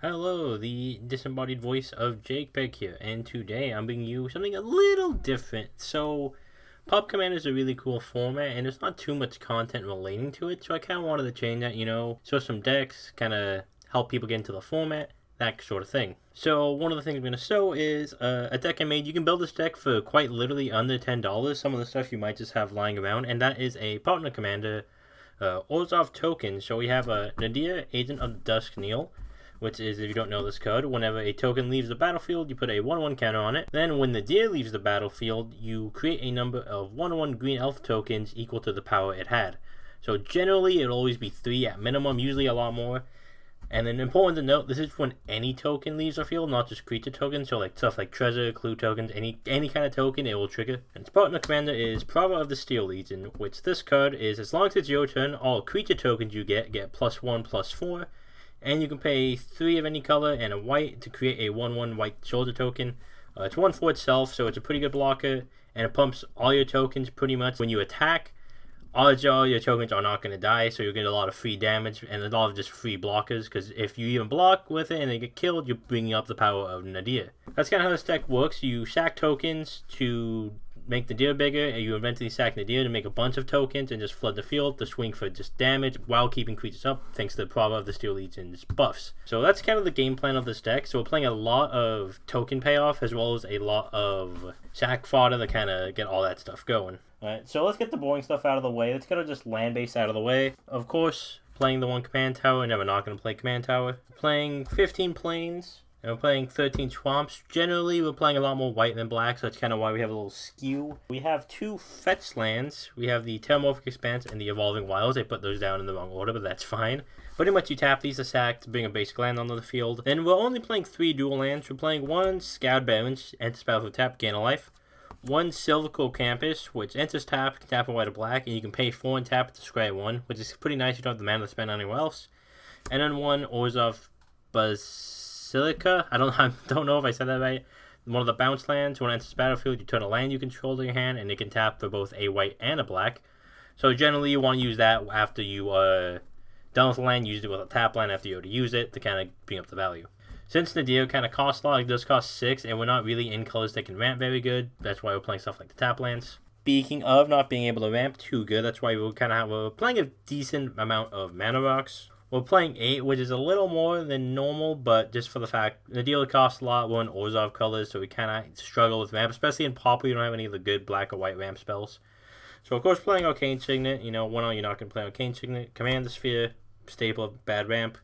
Hello, the disembodied voice of Jake Beck here, and today I'm bringing you something a little different. So, Pop Command is a really cool format, and there's not too much content relating to it, so I kind of wanted to change that, show some decks, kind of help people get into the format, that sort of thing. So, one of the things I'm going to show is a deck I made. You can build this deck for quite literally under $10. Some of the stuff you might just have lying around, and that is a partner commander, Orzhov token. So, we have a Nadir, Agent of the Dusk Kneel, which is, if you don't know this code, whenever a token leaves the battlefield, you put a 1/1 counter on it. Then when the deer leaves the battlefield, you create a number of 1/1 green elf tokens equal to the power it had. So generally, it'll always be 3 at minimum, usually a lot more. And then important to note, this is when any token leaves the field, not just creature tokens. So like stuff like treasure, clue tokens, any kind of token, it will trigger. And its partner commander is Prava of the Steel Legion, which this card is, as long as it's your turn, all creature tokens you get +1/+4. And you can pay 3 of any color and a white to create a 1/1 white soldier token. It's 1 for itself, so it's a pretty good blocker, and it pumps all your tokens pretty much. When you attack, all your tokens are not going to die, so you'll get a lot of free damage and a lot of just free blockers, because if you even block with it and they get killed, you're bringing up the power of Nadir. That's kind of how this deck works. You sack tokens to make the deer bigger, and you eventually sack the deer to make a bunch of tokens and just flood the field to swing for just damage while keeping creatures up, thanks to the Prava of the Steel Legion's buffs. So that's kind of the game plan of this deck. So we're playing a lot of token payoff as well as a lot of sack fodder to kind of get all that stuff going. Alright, so let's get the boring stuff out of the way. Let's get our just land base out of the way. Of course, playing the 1 command tower, never not going to play command tower. Playing 15 planes. And we're playing 13 swamps. Generally, we're playing a lot more white than black, so that's kind of why we have a little skew. We have 2 fetch lands. We have the Terramorphic Expanse and the Evolving Wilds. I put those down in the wrong order, but that's fine. Pretty much you tap these to sack to bring a basic land onto the field. Then we're only playing 3 dual lands. We're playing 1 Scoured Barrens, enters battlefield tap, gain a life. 1 Silvercoal Campus, which enters tap, can tap a white or black, and you can pay 4 and tap it to scry 1, which is pretty nice. You don't have the mana to spend anywhere else. And then 1 Orzhov Basilica. I don't know if I said that right. One of the bounce lands. When it enters battlefield, you turn a land you control to your hand, and it can tap for both a white and a black. So generally, you want to use that after you are done with the land. Use it with a tap land after you already use it to kind of bring up the value. Since Nadir kind of costs a lot, it does cost 6, and we're not really in colors that can ramp very good. That's why we're playing stuff like the tap lands. Speaking of not being able to ramp too good, that's why we're playing a decent amount of mana rocks. We're playing 8, which is a little more than normal, but just for the fact Nadir costs a lot. We're in Orzhov colors, so we kind of struggle with ramp, especially in Pauper. You don't have any of the good black or white ramp spells. So of course, playing Arcane Signet. You're not going to play Arcane Signet. Command the Sphere, staple of bad ramp.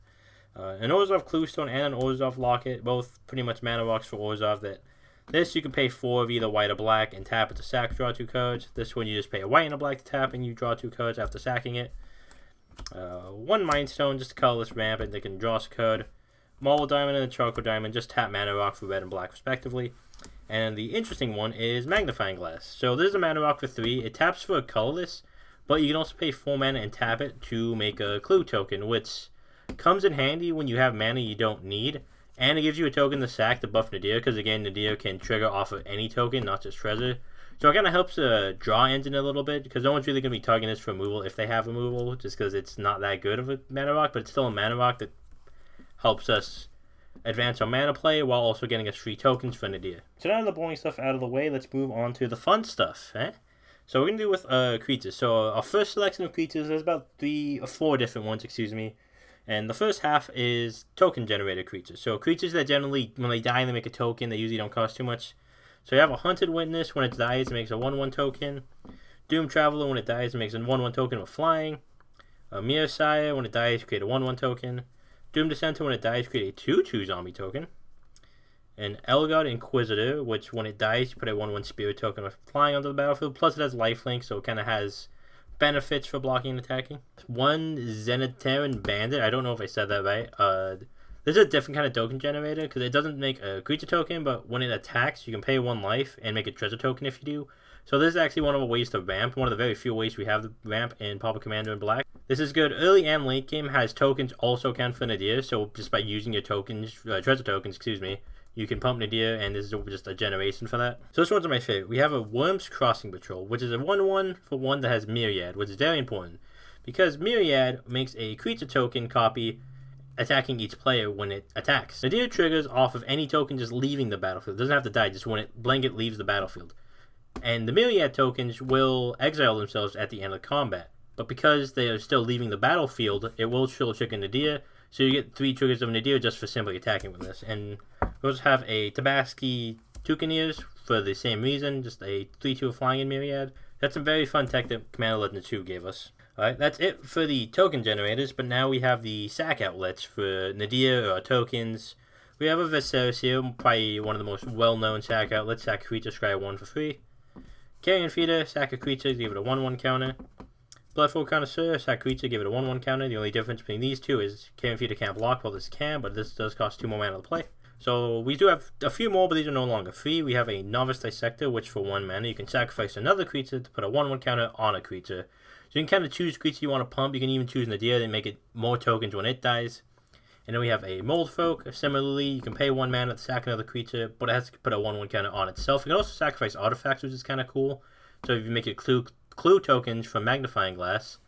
An Orzhov Cluestone and an Orzhov Locket, both pretty much mana rocks for Orzhov. This you can pay 4 of either white or black and tap it to sack, draw 2 cards. This one you just pay a white and a black to tap and you draw 2 cards after sacking it. 1 Mind Stone, just a colorless ramp, and they can draw a card. Marble Diamond and a Charcoal Diamond, just tap mana rock for red and black respectively. And the interesting one is Magnifying Glass. So this is a mana rock for 3. It taps for a colorless, but you can also pay 4 mana and tap it to make a clue token, which comes in handy when you have mana you don't need, and it gives you a token to sack to buff Nadir, because again, Nadir can trigger off of any token, not just treasure. So it kind of helps the draw engine a little bit, because no one's really going to be targeting this for removal if they have removal, just because it's not that good of a mana rock, but it's still a mana rock that helps us advance our mana play while also getting us free tokens for Nadir. So now the boring stuff out of the way, let's move on to the fun stuff, So we're going to do with creatures. So our first selection of creatures, there's about 3 or 4 different ones, and the first half is token generated creatures. So creatures that generally, when they die, they make a token. They usually don't cost too much. So you have a Hunted Witness. When it dies, it makes a 1/1 token. Doom Traveler. When it dies, it makes a 1/1 token with flying. A Mirror Sire. When it dies, create a 1/1 token. Doom Dissenter. When it dies, create a 2/2 zombie token. An Elgard Inquisitor, which when it dies, you put a 1/1 spirit token with flying onto the battlefield. Plus it has lifelink, so it kind of has benefits for blocking and attacking. 1 Zenitaran Bandit. I don't know if I said that right. This is a different kind of token generator because it doesn't make a creature token, but when it attacks, you can pay 1 life and make a treasure token if you do. So this is actually one of the ways to ramp. One of the very few ways we have to ramp in Pauper Commander in Black. This is good early and late game. Has tokens also count for Nadir. So just by using your tokens, treasure tokens, you can pump Nadir, and this is just a generation for that. So this one's my favorite. We have a Worm's Crossing Patrol, which is a 1/1 for 1 that has Myriad, which is very important. Because Myriad makes a creature token copy attacking each player when it attacks. Nadir triggers off of any token just leaving the battlefield. It doesn't have to die, just when it blanket leaves the battlefield. And the myriad tokens will exile themselves at the end of combat. But because they are still leaving the battlefield, it will still trigger Nadir. So you get 3 triggers of Nadir just for simply attacking with this. And we also have a Tabaski Toucaniers for the same reason, just a 3/2 flying in myriad. That's a very fun tech that Commander Legend 2 gave us. Alright, that's it for the token generators, but now we have the sack outlets for Nadir or tokens. We have a Viserys here, probably one of the most well-known sack outlets. Sack a creature, scry 1 for free. Carrion Feeder, sack a creature, give it a 1/1 counter. Bloodful Connoisseur, sack a creature, give it a 1/1 counter. The only difference between these two is Carrion Feeder can't block, while this can, but this does cost 2 more mana to play. So we do have a few more, but these are no longer free. We have a Novice Dissector, which for 1 mana you can sacrifice another creature to put a 1/1 counter on a creature. So you can kind of choose creature you want to pump. You can even choose Nadir and make it more tokens when it dies. And then we have a Mold Folk. Similarly, you can pay 1 mana to sack another creature, but it has to put a 1/1 counter on itself. You can also sacrifice artifacts, which is kind of cool. So if you make it clue tokens from Magnifying Glass,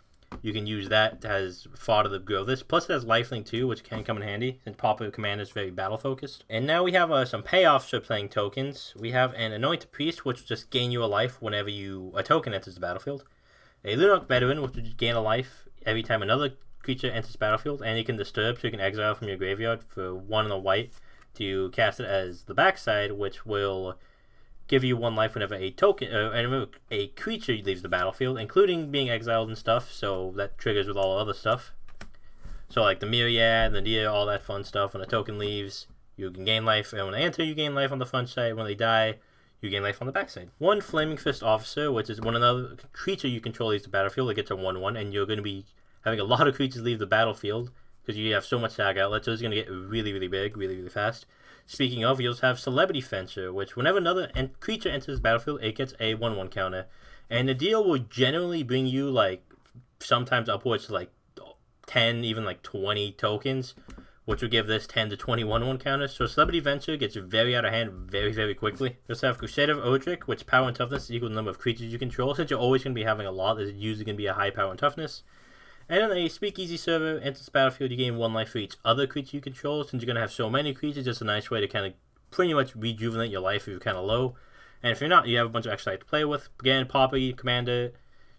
you can use that as fodder to grow this. Plus it has Lifelink too, which can come in handy since Pauper Commander is very battle focused. And now we have some payoffs for playing tokens. We have an Anointed Priest, which will just gain you a life whenever a token enters the battlefield. A Lunarch Veteran, which will just gain a life every time another creature enters the battlefield, and you can disturb, so you can exile from your graveyard for 1 and a white to cast it as the backside, which will give you 1 life whenever a creature leaves the battlefield, including being exiled and stuff, so that triggers with all the other stuff. So like the Myriad, the Nadir, all that fun stuff. When a token leaves, you can gain life, and when they enter, you gain life on the front side. When they die, you gain life on the backside. 1 Flaming Fist Officer, which is when another creature you control leaves the battlefield, it gets a 1/1, and you're going to be having a lot of creatures leave the battlefield because you have so much sack outlets, so it's going to get really, really big, really, really fast. Speaking of, you also have Celebrity Fencer, which whenever another creature enters the battlefield, it gets a 1/1 counter. And the deal will generally bring you, like, sometimes upwards to, like, 10, even, like, 20 tokens, which will give this 10 to 20 1/1 counters. So Celebrity Venture gets very out of hand very, very quickly. We also have Crusader of Orzhov, which power and toughness is equal to the number of creatures you control. Since you're always going to be having a lot, there's usually going to be a high power and toughness. And on a Speakeasy server, enters the battlefield, you gain 1 life for each other creature you control. Since you're going to have so many creatures, it's a nice way to kind of pretty much rejuvenate your life if you're kind of low. And if you're not, you have a bunch of extra life to play with. Again, Pauper Commander,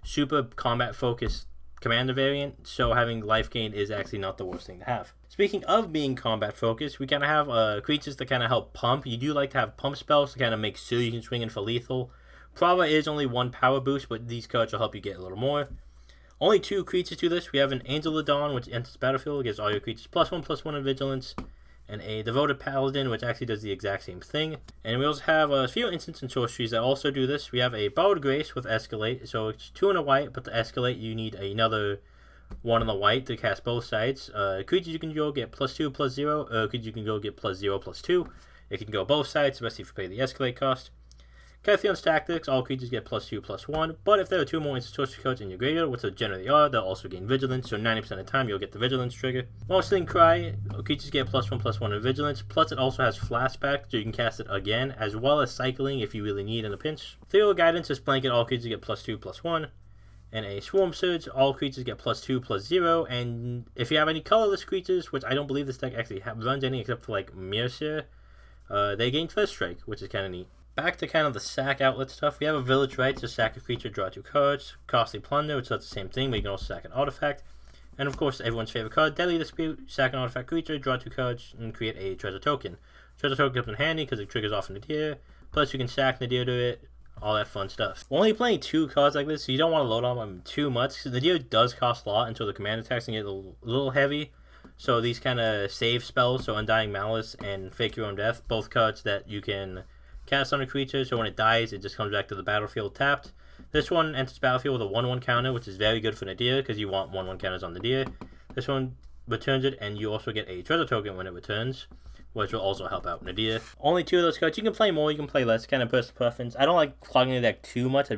super combat-focused Commander variant, so having life gain is actually not the worst thing to have. Speaking of being combat-focused, we kind of have creatures that kind of help pump. You do like to have pump spells to kind of make sure you can swing in for lethal. Prava is only 1 power boost, but these cards will help you get a little more. Only 2 creatures to this. We have an Angel of Dawn, which enters the battlefield, gives all your creatures +1/+1 in vigilance, and a Devoted Paladin, which actually does the exact same thing. And we also have a few instants and sorceries that also do this. We have a Borrowed Grace with Escalate, so it's 2 and a white, but to Escalate you need another 1 on the white to cast both sides. Creatures you can go get +2/+0, creatures you can go get +0/+2. It can go both sides, especially if you pay the Escalate cost. Cathion's Tactics, all creatures get +2/+1, but if there are 2 more instant sorcery cards in your graveyard, which there generally are, they'll also gain Vigilance, so 90% of the time you'll get the Vigilance trigger. Whistling Cry, creatures get +1/+1 in Vigilance, plus it also has Flashback, so you can cast it again, as well as Cycling if you really need in a pinch. Ethereal Guidance is blanket, all creatures get +2/+1. And a Swarm Surge, all creatures get +2/+0, and if you have any colorless creatures, which I don't believe this deck actually runs any except for like Mircea, they gain First Strike, which is kind of neat. Back to kind of the sack outlet stuff, we have a Village Rites, so sack a creature, draw 2 cards. Costly Plunder, which does the same thing, but you can also sack an artifact. And of course, everyone's favorite card, Deadly Dispute, sack an artifact creature, draw 2 cards, and create a treasure token. Treasure token comes in handy because it triggers off Nadir, plus you can sack Nadir to it, all that fun stuff. We're only playing 2 cards like this, so you don't want to load on them too much, because Nadir does cost a lot until the command attacks can get a little heavy. So these kind of save spells, so Undying Malice and Fake Your Own Death, both cards that you can cast on a creature, so when it dies, it just comes back to the battlefield tapped. This one enters battlefield with a 1/1 counter, which is very good for Nadir, because you want 1/1 counters on Nadir. This one returns it, and you also get a treasure token when it returns, which will also help out Nadir. Only 2 of those cards. You can play more, you can play less, kind of personal preference. I don't like clogging the deck too much.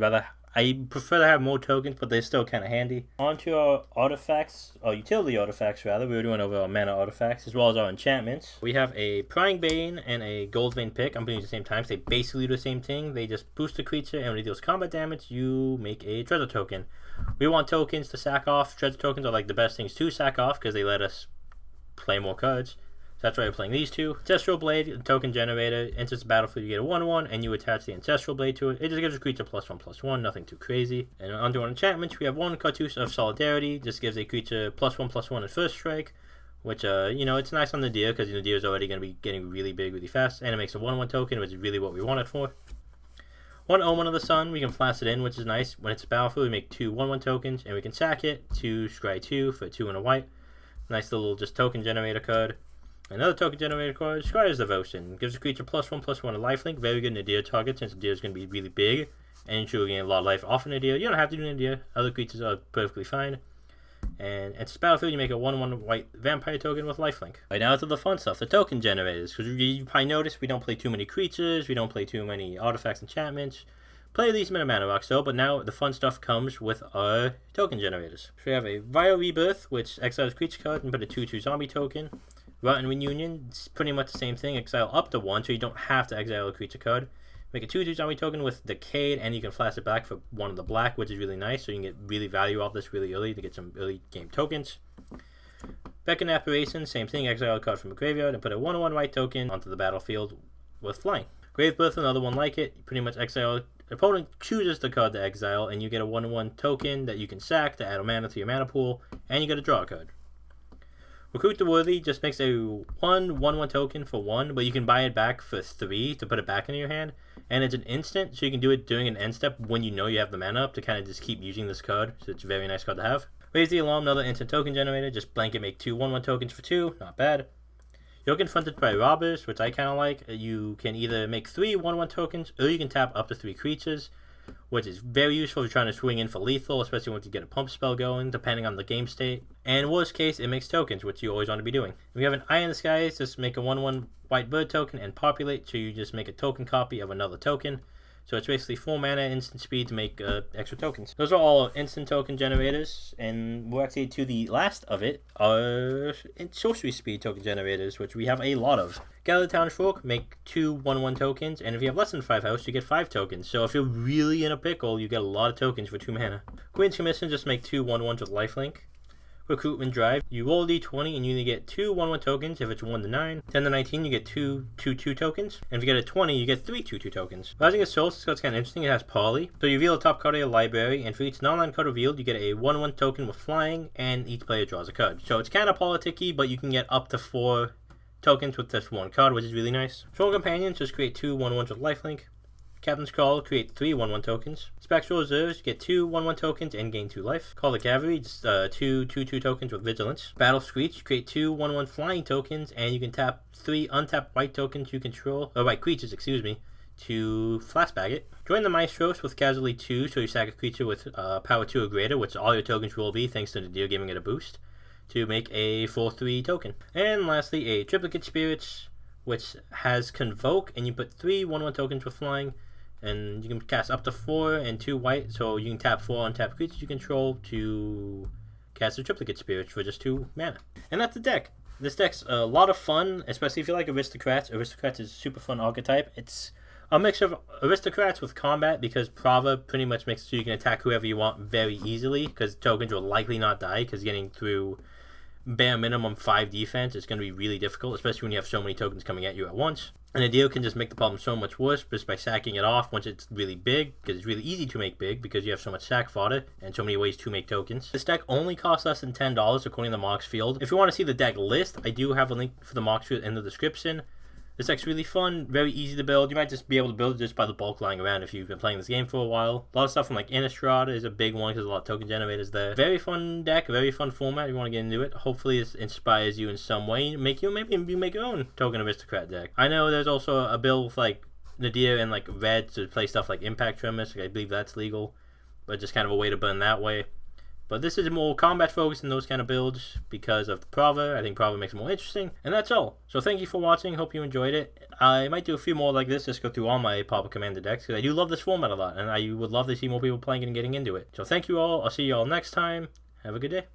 I prefer to have more tokens, but they're still kind of handy. On to our artifacts, or utility artifacts rather. We were doing over our mana artifacts, as well as our enchantments. We have a Prying Bane and a Goldvein Pick. I'm putting at the same time, so they basically do the same thing. They just boost the creature, and when it deals combat damage, you make a treasure token. We want tokens to sack off. Treasure tokens are like the best things to sack off, because they let us play more cards. So that's why we're playing these two. Ancestral Blade, token generator, enters the battlefield, you get a 1/1, and you attach the Ancestral Blade to it. It just gives a creature +1/+1, nothing too crazy. And under enchantments, we have one Cartouche of Solidarity, just gives a creature +1/+1 at first strike, which, it's nice on the deer, because the deer is already going to be getting really big really fast, and it makes a 1/1 token, which is really what we want it for. One Omen of the Sun, we can flash it in, which is nice. When it's battlefield, we make two 1/1 tokens, and we can sack it to scry 2 for 2 and a white. Nice little just token generator card. Another token generator card, Scryer's Devotion. Gives a creature +1/+1 a lifelink. Very good in a deer target since the deer is going to be really big. And you're getting a lot of life off in a deer. You don't have to do in a deer. Other creatures are perfectly fine. And at battlefield, you make a 1/1 white vampire token with lifelink. Right now to the fun stuff, the token generators. Because you probably noticed we don't play too many creatures. We don't play too many artifacts, enchantments. Play at least mana rocks though, but now the fun stuff comes with our token generators. So we have a Vital Rebirth, which exiles creature card and put a 2/2 zombie token. Rotten Reunion, it's pretty much the same thing, exile up to 1, so you don't have to exile a creature card. Make a 2/2 zombie token with Decayed, and you can flash it back for 1 of the black, which is really nice, so you can get really value off this really early to get some early game tokens. Beckon Apparition, same thing, exile a card from a graveyard and put a 1/1 white token onto the battlefield with flying. Grave Birth, another one like it, you pretty much exile, opponent chooses the card to exile, and you get a 1/1 token that you can sack to add a mana to your mana pool, and you get a draw card. Recruit the Worthy just makes a 1/1 token for 1, but you can buy it back for 3 to put it back into your hand. And it's an instant, so you can do it during an end step when you know you have the mana up to kind of just keep using this card. So it's a very nice card to have. Raise the Alarm, another instant token generator. Just blanket make 2 1/1 tokens for 2, not bad. You're confronted by robbers, which I kind of like. You can either make 3 1/1 tokens, or you can tap up to 3 creatures, which is very useful if you're trying to swing in for lethal, especially once you get a pump spell going, depending on the game state. And worst case, it makes tokens, which you always want to be doing. We have an Eye in the Skies, just make a 1/1 white bird token and populate, so you just make a token copy of another token. So it's basically 4 mana, instant speed to make extra tokens. Those are all instant token generators, and we're actually to the last of it, are sorcery speed token generators, which we have a lot of. Gather Townsfolk, make 2 1/1 tokens, and if you have less than 5 house, you get 5 tokens. So if you're really in a pickle, you get a lot of tokens for 2 mana. Queen's Commission, just make 2 1/1s with lifelink. Recruitment Drive, you roll d20 and you only get 2 1/1 tokens if it's 1 to 9. 10 to 19, you get 2 2/2 tokens. And if you get a 20, you get 3 2/2 tokens. Rising of Souls, this card's kind of interesting. It has Poly. So you reveal the top card of your library, and for each non-land card revealed, you get a 1/1 token with flying, and each player draws a card. So it's kind of politicky, but you can get up to 4 tokens with just 1 card, which is really nice. Strong Companions, just create 2 1/1s with lifelink. Captain's Call, create 3 1/1 tokens. Spectral Reserves, you get 2 1/1 tokens and gain 2 life. Call the Cavalry, just 2 2/2 tokens with Vigilance. Battle Screech, you create 2 1/1 flying tokens, and you can tap 3 untapped white tokens you control, or white creatures, excuse me, to flashback it. Join the Maestros with Casualty 2, so you sack a creature with power 2 or greater, which all your tokens will be thanks to the deal giving it a boost, to make a 4/3 token. And lastly, a Triplicate Spirits, which has Convoke, and you put 3 1/1 tokens with flying. And you can cast up to 4 and 2 white, so you can tap 4 untapped creatures you control to cast a Triplicate Spirit for just 2 mana. And that's the deck. This deck's a lot of fun, especially if you like Aristocrats. Aristocrats is a super fun archetype. It's a mix of Aristocrats with combat, because Prava pretty much makes it so you can attack whoever you want very easily, because tokens will likely not die, because getting through bare minimum 5 defense is going to be really difficult, especially when you have so many tokens coming at you at once. And a deal can just make the problem so much worse just by sacking it off once it's really big, because it's really easy to make big because you have so much sack fodder and so many ways to make tokens. This deck only costs less than $10 according to the Mox Field. If you want to see the deck list, I do have a link for the Mox Field in the description. This deck's really fun, very easy to build. You might just be able to build it just by the bulk lying around if you've been playing this game for a while. A lot of stuff from like Innistrad is a big one because there's a lot of token generators there. Very fun deck, very fun format if you want to get into it. Hopefully this inspires you in some way. Maybe you make your own Token Aristocrat deck. I know there's also a build with like Nadir and like red to play stuff like Impact Tremors. I believe that's legal, but just kind of a way to burn that way. But this is more combat focused in those kind of builds because of Prava. I think Prava makes it more interesting. And that's all. So thank you for watching. Hope you enjoyed it. I might do a few more like this, just go through all my Pauper Commander decks, because I do love this format a lot, and I would love to see more people playing and getting into it. So thank you all. I'll see you all next time. Have a good day.